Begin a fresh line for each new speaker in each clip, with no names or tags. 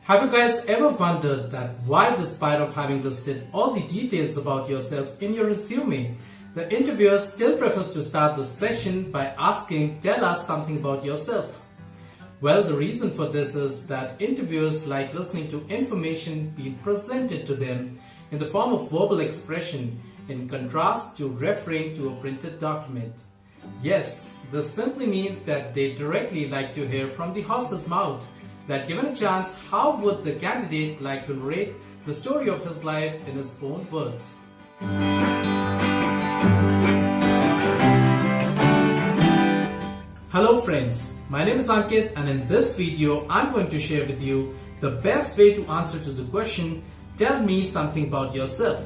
Have you guys ever wondered that why, despite of having listed all the details about yourself in your resume, the interviewer still prefers to start the session by asking, "Tell us something about yourself"? Well, the reason for this is that interviewers like listening to information being presented to them in the form of verbal expression in contrast to referring to a printed document. Yes, this simply means that they directly like to hear from the horse's mouth that given a chance, how would the candidate like to narrate the story of his life in his own words? Hello friends, my name is Ankit and in this video I'm going to share with you the best way to answer to the question, tell me something about yourself.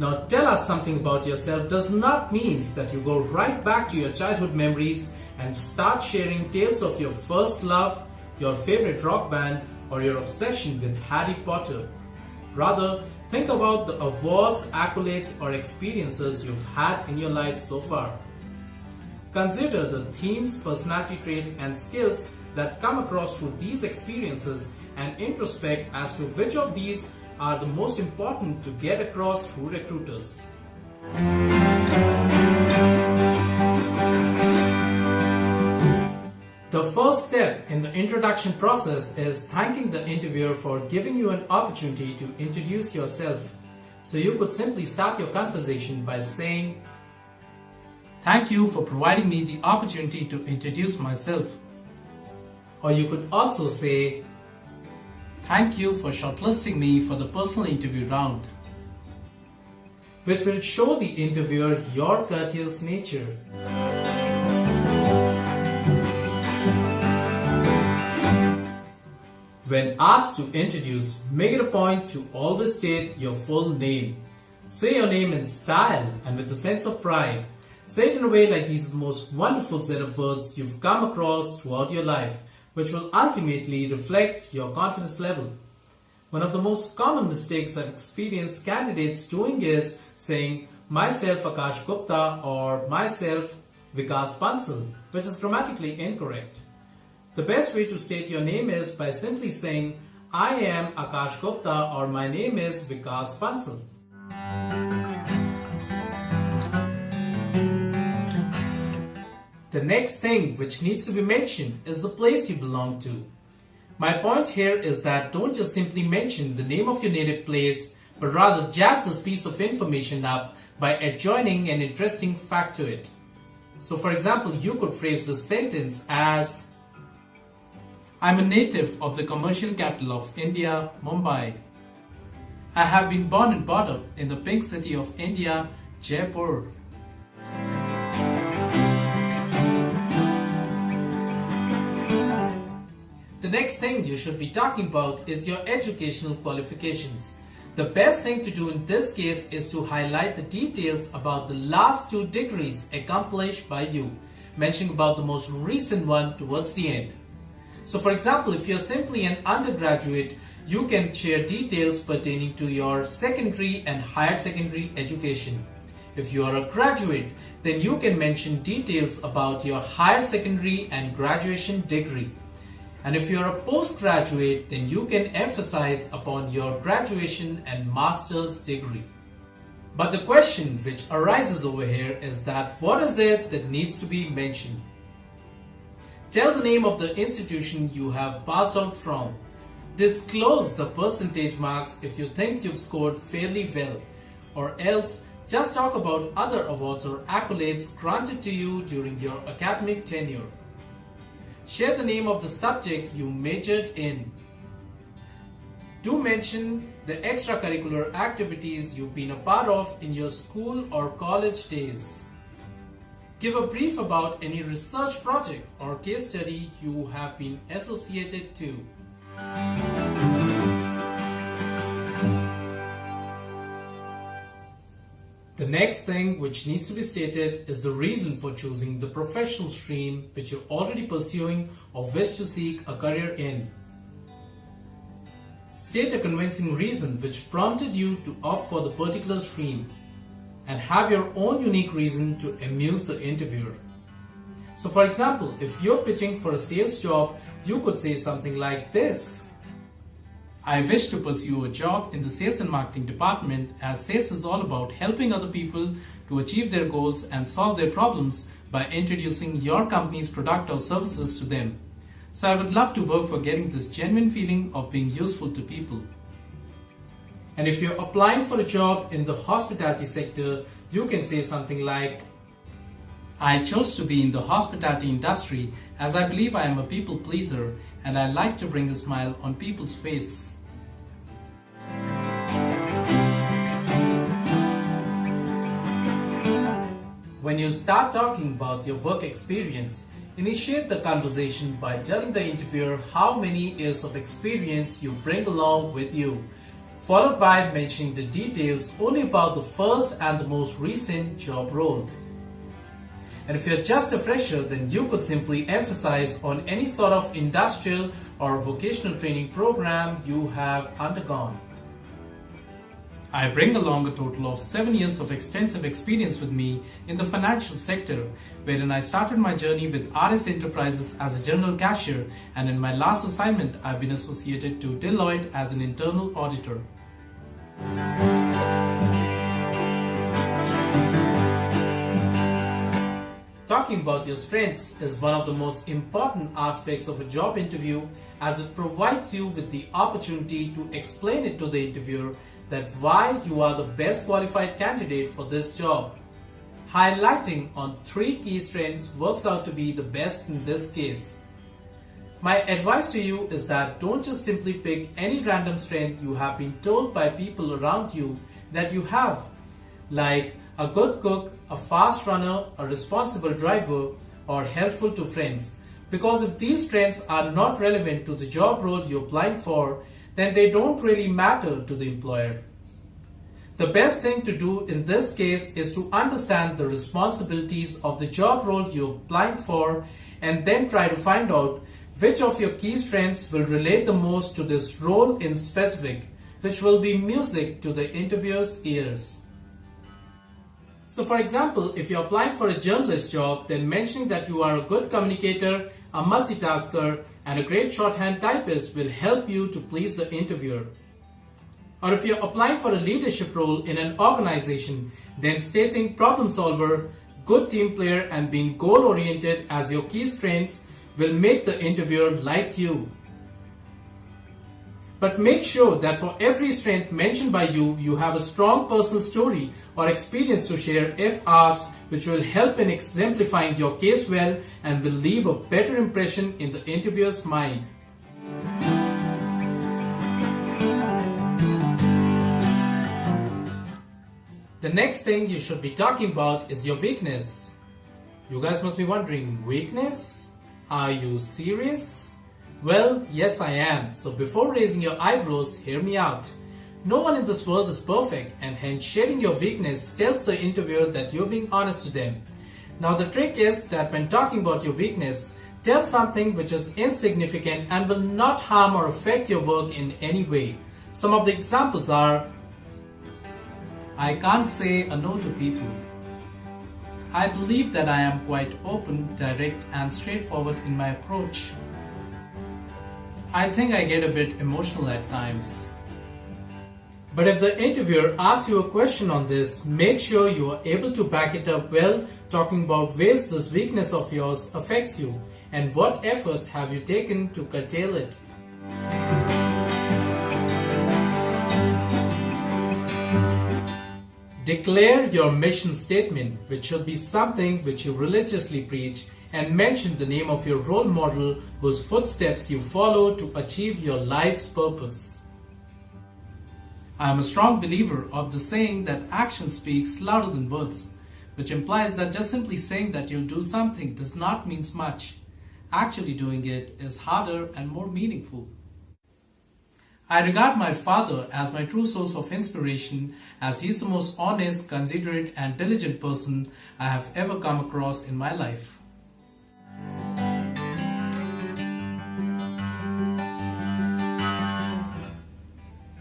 Now, tell us something about yourself does not mean that you go right back to your childhood memories and start sharing tales of your first love, your favorite rock band, or your obsession with Harry Potter. Rather, think about the awards, accolades, or experiences you've had in your life so far. Consider the themes, personality traits, and skills that come across through these experiences and introspect as to which of these are the most important to get across through recruiters. The first step in the introduction process is thanking the interviewer for giving you an opportunity to introduce yourself. So you could simply start your conversation by saying, "Thank you for providing me the opportunity to introduce myself." Or you could also say, "Thank you for shortlisting me for the personal interview round," which will show the interviewer your courteous nature. When asked to introduce, make it a point to always state your full name. Say your name in style and with a sense of pride. Say it in a way like these are the most wonderful set of words you've come across throughout your life, which will ultimately reflect your confidence level. One of the most common mistakes I've experienced candidates doing is saying, "Myself Akash Gupta" or "Myself Vikas Bansal," which is grammatically incorrect. The best way to state your name is by simply saying, "I am Akash Gupta" or "My name is Vikas Bansal." The next thing which needs to be mentioned is the place you belong to. My point here is that don't just simply mention the name of your native place, but rather jazz this piece of information up by adjoining an interesting fact to it. So for example, you could phrase this sentence as, "I'm a native of the commercial capital of India, Mumbai. I have been born and brought up in the pink city of India, Jaipur." The next thing you should be talking about is your educational qualifications. The best thing to do in this case is to highlight the details about the last 2 degrees accomplished by you, mentioning about the most recent one towards the end. So for example, if you're simply an undergraduate, you can share details pertaining to your secondary and higher secondary education. If you are a graduate, then you can mention details about your higher secondary and graduation degree. And if you're a postgraduate, then you can emphasize upon your graduation and master's degree. But the question which arises over here is that what is it that needs to be mentioned? Tell the name of the institution you have passed out from. Disclose the percentage marks if you think you've scored fairly well, or else just talk about other awards or accolades granted to you during your academic tenure. Share the name of the subject you majored in. Do mention the extracurricular activities you've been a part of in your school or college days. Give a brief about any research project or case study you have been associated to. The next thing which needs to be stated is the reason for choosing the professional stream which you're already pursuing or wish to seek a career in. State a convincing reason which prompted you to opt for the particular stream and have your own unique reason to amuse the interviewer. So for example, if you're pitching for a sales job, you could say something like this. I wish to pursue a job in the sales and marketing department, as sales is all about helping other people to achieve their goals and solve their problems by introducing your company's product or services to them. So I would love to work for getting this genuine feeling of being useful to people. And if you're applying for a job in the hospitality sector, you can say something like, I chose to be in the hospitality industry as I believe I am a people pleaser and I like to bring a smile on people's face. When you start talking about your work experience, initiate the conversation by telling the interviewer how many years of experience you bring along with you, followed by mentioning the details only about the first and the most recent job role. And if you're just a fresher, then you could simply emphasize on any sort of industrial or vocational training program you have undergone. I bring along a total of 7 years of extensive experience with me in the financial sector, wherein I started my journey with RS Enterprises as a general cashier, and in my last assignment I've been associated to Deloitte as an internal auditor. Talking about your strengths is one of the most important aspects of a job interview, as it provides you with the opportunity to explain it to the interviewer that why you are the best qualified candidate for this job. Highlighting on 3 key strengths works out to be the best in this case. My advice to you is that don't just simply pick any random strength you have been told by people around you that you have, like a good cook, a fast runner, a responsible driver, or helpful to friends. Because if these strengths are not relevant to the job role you're applying for, then they don't really matter to the employer. The best thing to do in this case is to understand the responsibilities of the job role you're applying for, and then try to find out which of your key strengths will relate the most to this role in specific, which will be music to the interviewer's ears. So for example, if you're applying for a journalist job, then mentioning that you are a good communicator, a multitasker, and a great shorthand typist will help you to please the interviewer. Or if you're applying for a leadership role in an organization, then stating problem solver, good team player, and being goal-oriented as your key strengths will make the interviewer like you. But make sure that for every strength mentioned by you, you have a strong personal story or experience to share if asked, which will help in exemplifying your case well and will leave a better impression in the interviewer's mind. The next thing you should be talking about is your weakness. You guys must be wondering, weakness? Are you serious? Well, yes I am. So before raising your eyebrows, hear me out. No one in this world is perfect, and hence sharing your weakness tells the interviewer that you're being honest to them. Now the trick is that when talking about your weakness, tell something which is insignificant and will not harm or affect your work in any way. Some of the examples are, I can't say a no to people. I believe that I am quite open, direct, and straightforward in my approach. I think I get a bit emotional at times. But if the interviewer asks you a question on this, make sure you are able to back it up well, talking about ways this weakness of yours affects you and what efforts have you taken to curtail it. Declare your mission statement, which should be something which you religiously preach, and mention the name of your role model whose footsteps you follow to achieve your life's purpose. I am a strong believer of the saying that action speaks louder than words, which implies that just simply saying that you'll do something does not mean much. Actually doing it is harder and more meaningful. I regard my father as my true source of inspiration, as he is the most honest, considerate, and diligent person I have ever come across in my life.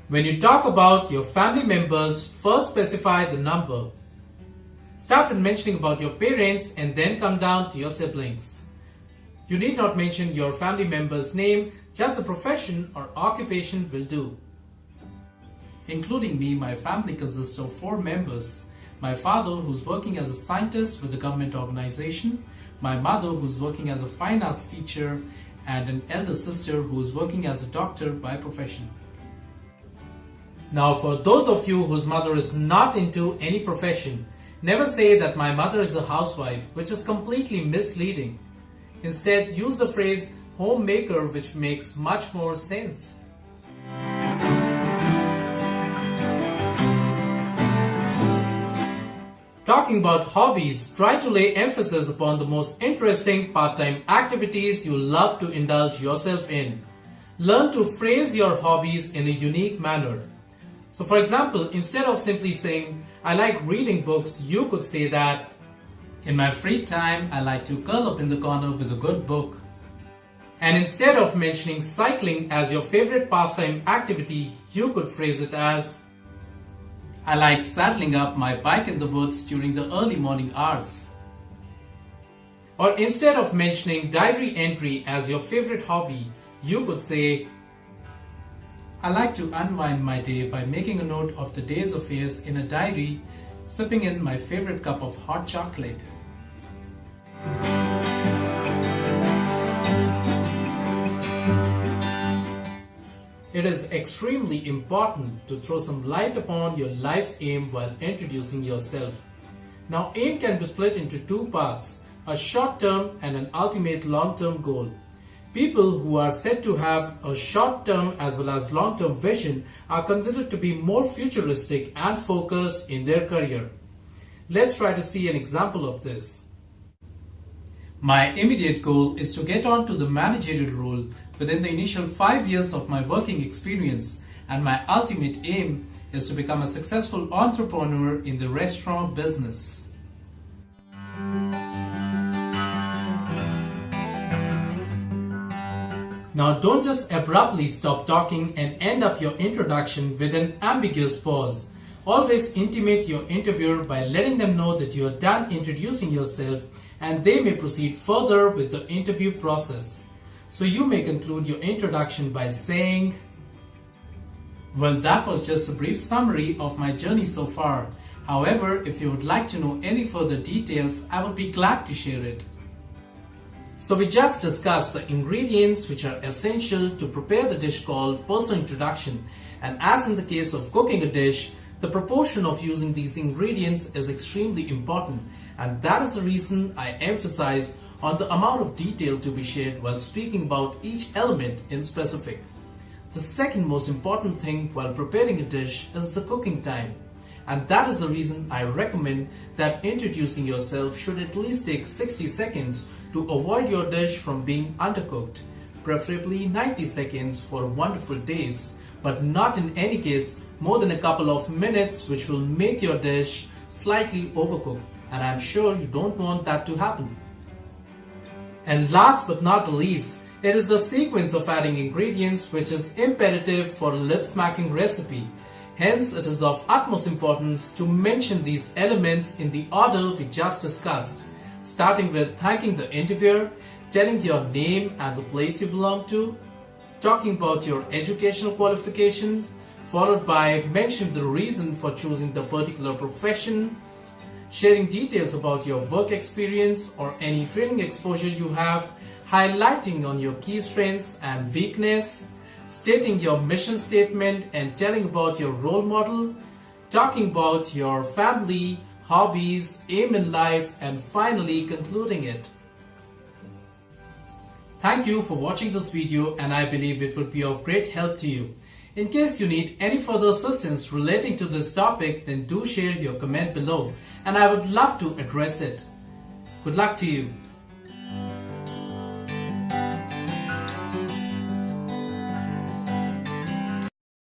When you talk about your family members, first specify the number. Start with mentioning about your parents and then come down to your siblings. You need not mention your family member's name, just the profession or occupation will do. Including me, my family consists of 4 members. My father, who's working as a scientist with a government organization, my mother, who's working as a fine arts teacher, and an elder sister who is working as a doctor by profession. Now, for those of you whose mother is not into any profession, never say that my mother is a housewife, which is completely misleading. Instead, use the phrase homemaker, which makes much more sense. Talking about hobbies, try to lay emphasis upon the most interesting part-time activities you love to indulge yourself in. Learn to phrase your hobbies in a unique manner. So for example, instead of simply saying, I like reading books, you could say that, in my free time, I like to curl up in the corner with a good book. And instead of mentioning cycling as your favorite pastime activity, you could phrase it as, I like saddling up my bike in the woods during the early morning hours. Or instead of mentioning diary entry as your favorite hobby, you could say, I like to unwind my day by making a note of the day's affairs in a diary, sipping in my favorite cup of hot chocolate. It is extremely important to throw some light upon your life's aim while introducing yourself. Now, aim can be split into 2 parts, a short-term and an ultimate long-term goal. People who are said to have a short-term as well as long-term vision are considered to be more futuristic and focused in their career. Let's try to see an example of this. My immediate goal is to get on to the managerial role within the initial 5 years of my working experience, and my ultimate aim is to become a successful entrepreneur in the restaurant business. Now don't just abruptly stop talking and end up your introduction with an ambiguous pause. Always intimate your interviewer by letting them know that you are done introducing yourself, and they may proceed further with the interview process. So you may conclude your introduction by saying, well, that was just a brief summary of my journey so far. However, if you would like to know any further details, I would be glad to share it. So we just discussed the ingredients which are essential to prepare the dish called personal introduction, and as in the case of cooking a dish, the proportion of using these ingredients is extremely important, and that is the reason I emphasize on the amount of detail to be shared while speaking about each element in specific. The second most important thing while preparing a dish is the cooking time, and that is the reason I recommend that introducing yourself should at least take 60 seconds to avoid your dish from being undercooked, preferably 90 seconds for wonderful taste, but not in any case more than a couple of minutes, which will make your dish slightly overcooked, and I'm sure you don't want that to happen. And last but not the least, it is the sequence of adding ingredients which is imperative for a lip-smacking recipe. Hence, it is of utmost importance to mention these elements in the order we just discussed, starting with thanking the interviewer, telling your name and the place you belong to, talking about your educational qualifications, followed by mentioning the reason for choosing the particular profession, sharing details about your work experience or any training exposure you have, highlighting on your key strengths and weakness, stating your mission statement and telling about your role model, talking about your family, hobbies, aim in life, and finally concluding it. Thank you for watching this video, and I believe it would be of great help to you. In case you need any further assistance relating to this topic, then do share your comment below and I would love to address it. Good luck to you.